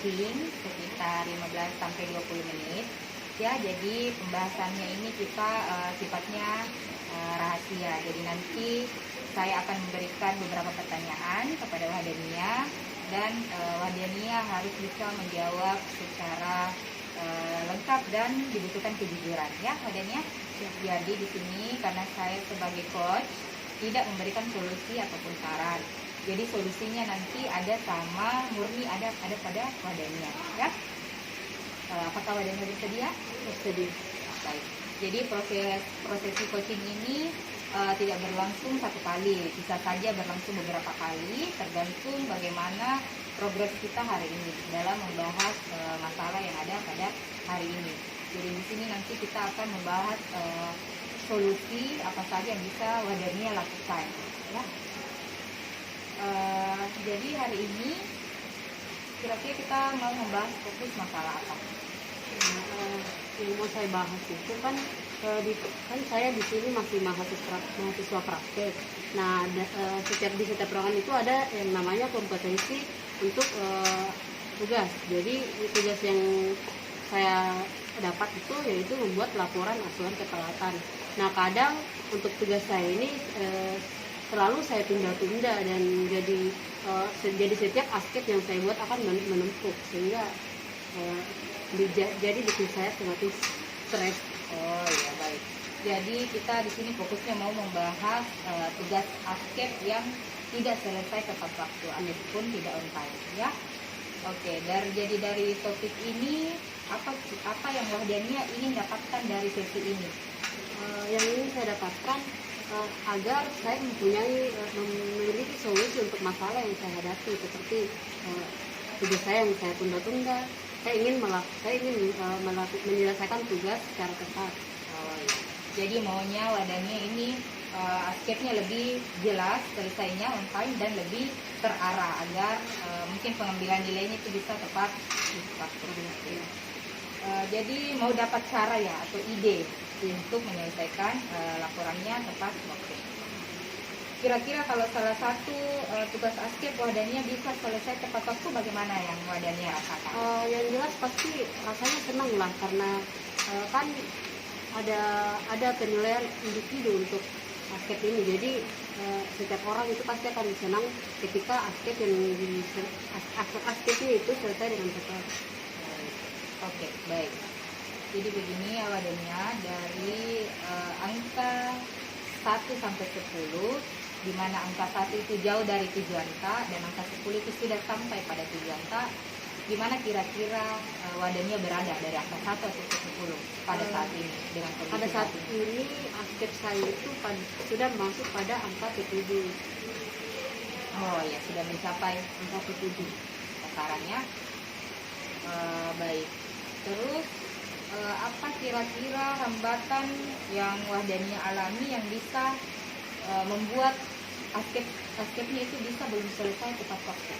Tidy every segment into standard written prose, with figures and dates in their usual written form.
coaching sekitar 15 sampai 20 menit. Ya, jadi pembahasannya ini kita sifatnya rahasia. Jadi nanti saya akan memberikan beberapa pertanyaan kepada Wahdania dan Wahdania harus bisa menjawab secara lengkap dan dibutuhkan kejujuran, ya Wahdania. Jadi di sini karena saya sebagai coach tidak memberikan solusi ataupun saran. Jadi solusinya nanti ada sama murni ada pada Wahdania, ya. Apakah Wahdania bersedia? Bersedia. Baik. Jadi prosesi coaching ini tidak berlangsung satu kali, bisa saja berlangsung beberapa kali, tergantung bagaimana progres kita hari ini dalam membahas masalah yang ada pada hari ini. Jadi di sini nanti kita akan membahas solusi apa saja yang bisa Wahdania lakukan, ya. Jadi hari ini kira-kira kita mau membahas fokus masalah apa? Yang mau saya bahas itu kan saya di sini masih mahasiswa praktek. Nah, di setiap ruangan itu ada yang namanya kompetensi untuk tugas. Jadi tugas yang saya dapat itu yaitu membuat laporan asuhan ketelatan. Nah, kadang untuk tugas saya ini selalu saya tunda-tunda dan jadi setiap aspek yang saya buat akan menumpuk sehingga jadi bikin saya semakin stres. Oh ya, baik. Jadi kita di sini fokusnya mau membahas tugas askep yang tidak selesai tepat waktu ataupun tidak on time, ya. Oke, dari topik ini apa yang Wahdania ingin dapatkan dari sesi ini? Yang ingin saya dapatkan agar saya memiliki solusi untuk masalah yang saya hadapi, seperti tugas saya yang saya tunda-tunda. Saya ingin menyelesaikan tugas secara cepat. Oh, iya. Jadi maunya Wahdania ini askepnya lebih jelas selesainya on time dan lebih terarah agar mungkin pengambilan nilainya itu bisa tepat waktu. Jadi mau dapat cara ya atau ide untuk menyelesaikan laporannya tepat waktu. Kira-kira kalau salah satu tugas askep Wahdania bisa selesai tepat waktu, bagaimana yang Wahdania rasakan? Yang jelas pasti rasanya senang lah, karena kan ada penilaian individu untuk askep ini. Jadi setiap orang itu pasti akan senang ketika askepnya itu selesai dengan cepat. Oke, baik. Jadi begini ya Wahdania, dari angka 1 sampai 10, di mana angka 1 itu jauh dari 7 angka dan angka 10 itu sudah sampai pada 7 angka, di mana kira-kira Wahdania berada dari angka 1 atau 10 pada saat ini dengan kondisi pada saat ini askep saya itu sudah masuk pada angka 7. Oh ya, sudah mencapai angka 7 sasarannya. Baik. Terus apa kira-kira hambatan yang Wahdania alami yang bisa membuat askepnya itu bisa belum selesai tepat waktu?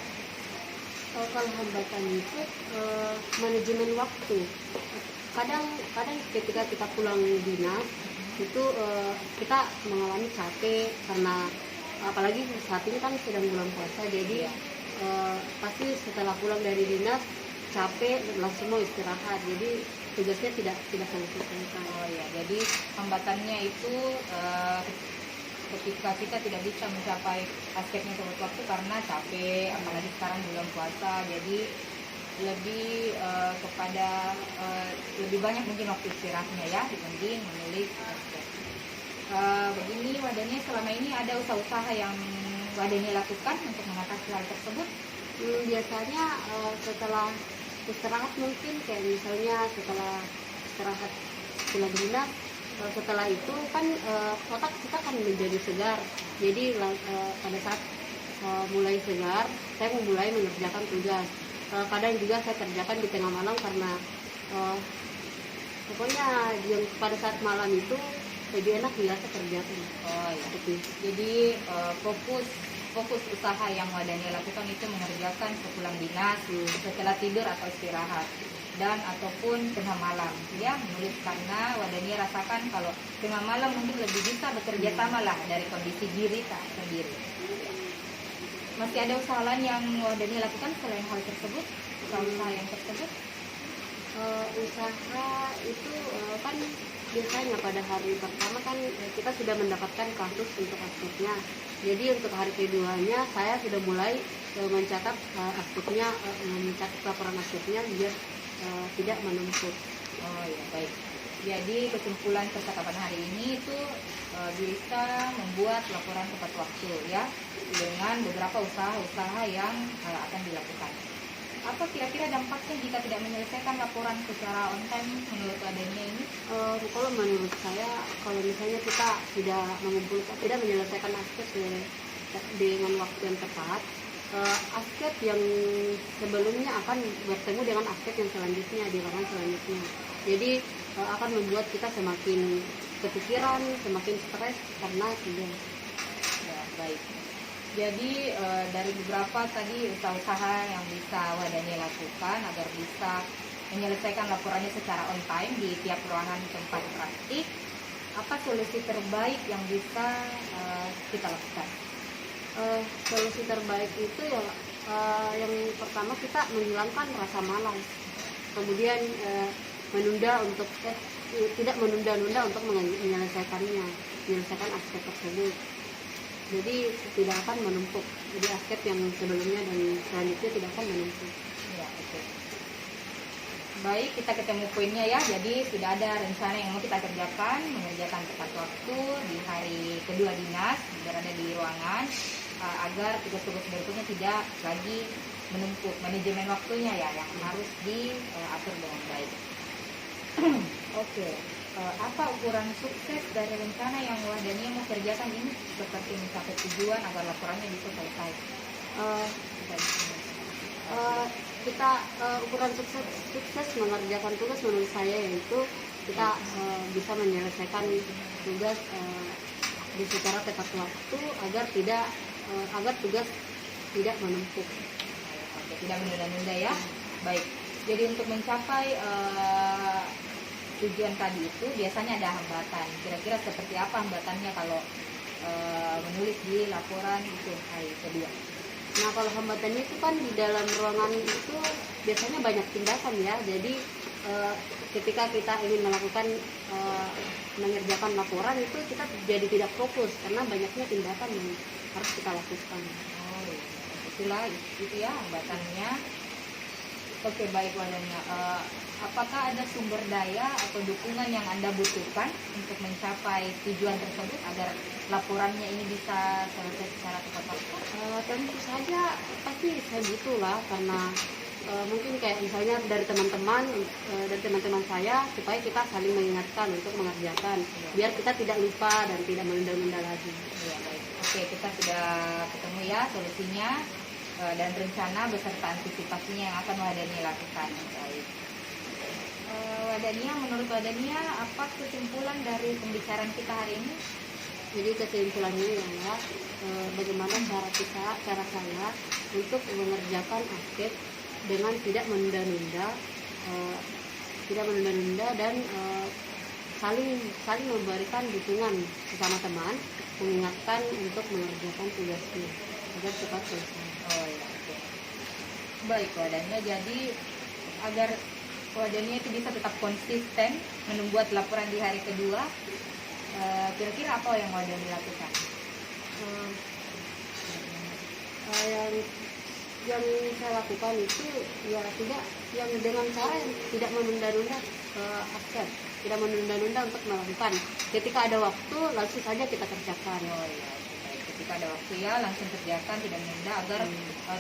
Kalau hambatan itu manajemen waktu. Kadang ketika kita pulang dinas itu kita mengalami capek, karena apalagi saat ini kan sedang bulan puasa, jadi pasti setelah pulang dari dinas capek langsung mau istirahat, jadi tugasnya tidak selesai. Oh ya, jadi hambatannya itu ketika kita tidak bisa mencapai askepnya tepat waktu karena capek, apalagi sekarang bulan puasa, jadi lebih kepada lebih banyak mungkin waktu istirahatnya ya dibanding menulis askep. Begini Wahdania, selama ini ada usaha-usaha yang Wahdania lakukan untuk mengatasi hal tersebut? Biasanya setelah istirahat, mungkin kayak misalnya setelah istirahat pulang dinas, setelah itu kan otak kita kan menjadi segar, jadi pada saat mulai segar saya mulai mengerjakan tugas. Kadang juga saya kerjakan di tengah malam karena pokoknya yang pada saat malam itu lebih enak biasa kerjakan. Oh ya. Jadi fokus usaha yang Wahdania lakukan itu mengerjakan sepulang dinas, setelah tidur atau istirahat, dan ataupun tengah malam, ya, menulis, karena Wahdania rasakan kalau tengah malam mungkin lebih bisa bekerja sama lah dari kondisi diri tak sendiri. Masih ada usaha lain yang Wahdania lakukan selain hal tersebut? usaha-usaha yang tersebut? Usaha itu kan biasanya pada hari pertama kan kita sudah mendapatkan kasus untuk aksesnya. Jadi untuk hari keduanya saya sudah mulai mencatat aksesnya, mencatat laporan aksesnya biar tidak menumpuk. Oh ya, baik. Jadi kesimpulan percakapan hari ini itu bisa membuat laporan tepat waktu ya, dengan beberapa usaha-usaha yang akan dilakukan. Apa kira-kira dampaknya jika tidak menyelesaikan laporan secara on time menurut adanya ini? Kalau menurut saya, kalau misalnya kita tidak menyelesaikan akses dengan waktu yang tepat, aspek yang sebelumnya akan bertemu dengan aspek yang selanjutnya di ruangan selanjutnya. Jadi akan membuat kita semakin kepikiran, semakin stres karena tidak. Ya, baik. Jadi dari beberapa tadi usaha-usaha yang bisa Wadani lakukan agar bisa menyelesaikan laporannya secara on time di tiap ruangan tempat praktik, apa solusi terbaik yang bisa kita lakukan? Solusi terbaik itu ya yang pertama kita menghilangkan rasa malas, kemudian tidak menunda-nunda untuk menyelesaikan aspek tersebut. Jadi tidak akan menumpuk. Jadi aspek yang sebelumnya dan selanjutnya tidak akan menumpuk. Ya, oke. Baik, kita ketemu poinnya ya. Jadi sudah ada rencana yang mau kita kerjakan, mengerjakan tepat waktu di hari kedua dinas, berada di ruangan, agar tugas-tugas berikutnya tidak lagi menumpuk. Manajemen waktunya ya yang harus diatur dengan baik. Oke. Apa ukuran sukses dari rencana yang Wadania mau kerjakan ini, seperti mencapai tujuan agar laporannya bisa selesai? Kita ukuran sukses mengerjakan tugas menurut saya yaitu kita bisa menyelesaikan tugas di secara tepat waktu agar tugas tidak menumpuk. Oke, tidak menunda-nunda ya. Baik. Jadi untuk mencapai tujuan tadi itu biasanya ada hambatan. Kira-kira seperti apa hambatannya kalau menulis di laporan itu hari kedua? Nah, kalau hambatannya itu kan di dalam ruangan itu biasanya banyak tindakan ya. Jadi ketika kita ingin melakukan mengerjakan laporan itu kita jadi tidak fokus karena banyaknya tindakan yang harus kita lakukan. Oh, iya. Itulah itu ya hambatannya. Oke, baik Wadania. Apakah ada sumber daya atau dukungan yang Anda butuhkan untuk mencapai tujuan tersebut agar laporannya ini bisa selesai secara tepat waktu? Tentu saja pasti saya butuh lah, karena mungkin kayak misalnya dari teman-teman saya supaya kita saling mengingatkan untuk mengerjakan biar kita tidak lupa dan tidak menunda-nunda lagi. Ya, baik. Oke, kita sudah ketemu ya solusinya dan rencana beserta antisipasinya yang akan Wadania lakukan. Baik. Wadania, menurut Wadania apa kesimpulan dari pembicaraan kita hari ini? Jadi kesimpulannya adalah bagaimana cara saya untuk mengerjakan aspek dengan tidak menunda-nunda dan saling memberikan dukungan sesama teman, mengingatkan untuk mengerjakan tugasnya agar cepat selesai. Oh ya, oke. Baik Wadania, jadi agar Wadania itu bisa tetap konsisten membuat laporan di hari kedua, kira-kira apa yang Wadania lakukan? Yang saya lakukan itu ya yang dengan cara yang tidak menunda-nunda aspek, tidak menunda-nunda untuk melakukan. Ketika ada waktu langsung saja kita kerjakan. Oh ya, baik. Ketika ada waktu ya langsung kerjakan, tidak menunda agar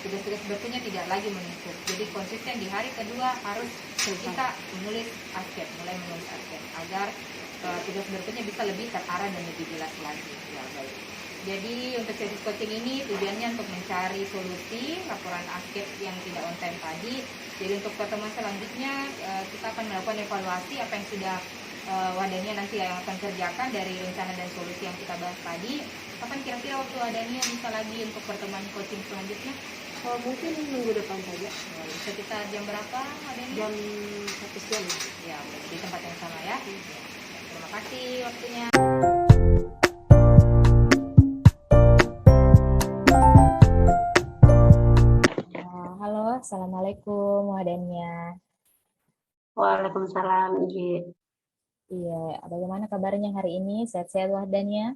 tugas-tugas berikutnya tidak lagi menumpuk. Jadi konsisten di hari kedua harus kita mulai menulis aspek agar tugas berikutnya bisa lebih terarah dan lebih jelas lagi. Ya, baik. Jadi untuk sesi coaching ini tujuannya untuk mencari solusi laporan aspek yang tidak on time tadi. Jadi untuk pertemuan selanjutnya kita akan melakukan evaluasi apa yang sudah Wadania nanti yang akan kerjakan dari rencana dan solusi yang kita bahas tadi. Kapan kira-kira waktu Wadania bisa lagi untuk pertemuan coaching selanjutnya? Mungkin minggu depan saja. Sekitar jam berapa Wadania? Jam 1 siang. Ya, di tempat yang sama ya. Terima kasih waktunya. Halo, assalamualaikum Wadania. Waalaikumsalam, Iji. Iya, bagaimana kabarnya hari ini? Sehat-sehat Wahdania?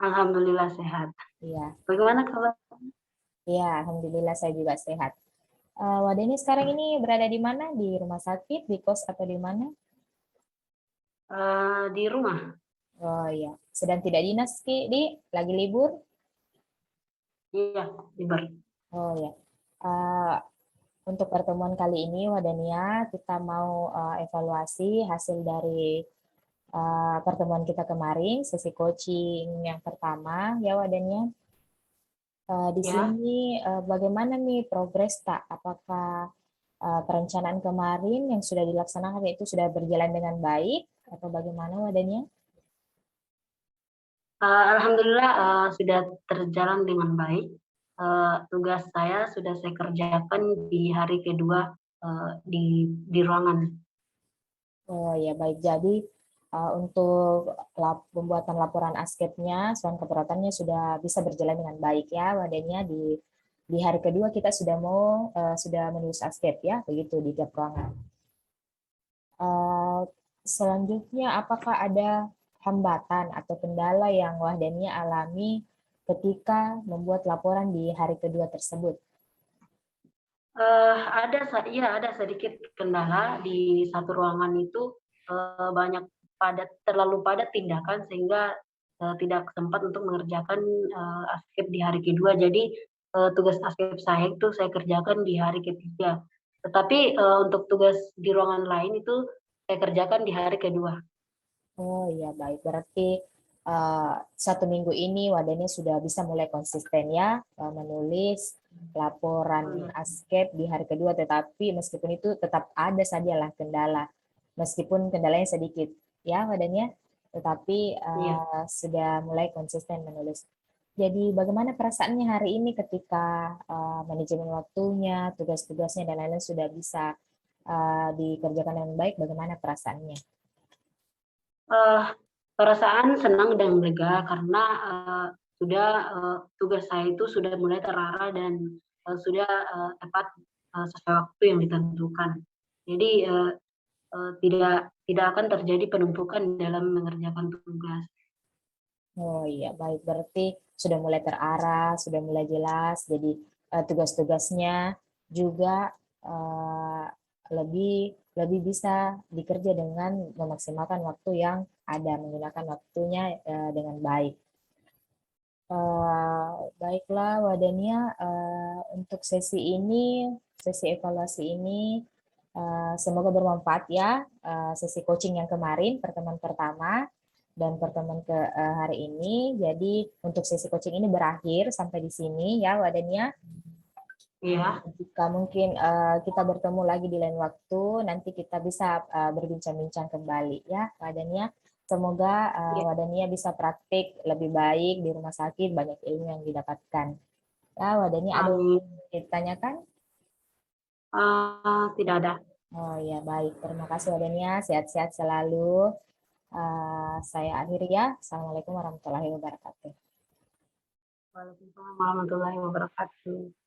Alhamdulillah sehat. Iya, Bagaimana kabar? iya, alhamdulillah saya juga sehat. Wahdani sekarang ini berada di mana? Di rumah sakit, di kos atau di mana? Di rumah? Oh iya, sedang tidak dinas Ki, di lagi libur? Iya, libur. Oh ya. Untuk pertemuan kali ini Wadania kita mau evaluasi hasil dari pertemuan kita kemarin, sesi coaching yang pertama ya Wadania. Di Ya. sini bagaimana nih progres tak? Apakah perencanaan kemarin yang sudah dilaksanakan itu sudah berjalan dengan baik atau bagaimana Wadania? Alhamdulillah sudah terjalan dengan baik. Tugas saya sudah saya kerjakan di hari kedua di ruangan. Oh ya baik. Jadi untuk pembuatan laporan askepnya, soal keberatannya sudah bisa berjalan dengan baik ya, Wadenya di hari kedua kita sudah sudah menulis askep ya, begitu di tiap ruangan. Selanjutnya, apakah ada hambatan atau kendala yang Wahdania alami ketika membuat laporan di hari kedua tersebut? Ada sedikit kendala di satu ruangan itu banyak terlalu padat tindakan sehingga tidak sempat untuk mengerjakan askep di hari kedua. Jadi tugas askep saya itu saya kerjakan di hari ketiga. Tetapi untuk tugas di ruangan lain itu saya kerjakan di hari kedua. Oh iya baik, berarti satu minggu ini Wadani sudah bisa mulai konsisten ya menulis laporan askep di hari kedua, tetapi meskipun itu tetap ada sajalah kendala, meskipun kendalanya sedikit ya Wadani ya, tetapi Iya. sudah mulai konsisten menulis. Jadi bagaimana perasaannya hari ini ketika manajemen waktunya, tugas-tugasnya dan lain-lain sudah bisa dikerjakan dengan baik, bagaimana perasaannya? Eh, Perasaan senang dan lega karena sudah tugas saya itu sudah mulai terarah dan sudah tepat sesuai waktu yang ditentukan. Jadi tidak akan terjadi penumpukan dalam mengerjakan tugas. Oh iya, baik. Berarti sudah mulai terarah, sudah mulai jelas. Jadi tugas-tugasnya juga eh, lebih lebih bisa dikerja dengan memaksimalkan waktu yang ada, menggunakan waktunya dengan baik. Baiklah, Wadania, untuk sesi evaluasi ini, semoga bermanfaat ya. Sesi coaching yang kemarin, pertemuan pertama, dan pertemuan ke hari ini. Jadi untuk sesi coaching ini berakhir sampai di sini ya, Wadania. Ya, Jika mungkin kita bertemu lagi di lain waktu, nanti kita bisa berbincang-bincang kembali ya, Wadania. Semoga ya. Wadania bisa praktik lebih baik di rumah sakit, banyak ilmu yang didapatkan. Ya, Wadania ada yang Amin. ditanyakan? Tidak ada. Oh ya, baik. Terima kasih Wadania, sehat-sehat selalu. Saya akhiri ya. Assalamualaikum warahmatullahi wabarakatuh. Waalaikumsalam warahmatullahi wabarakatuh.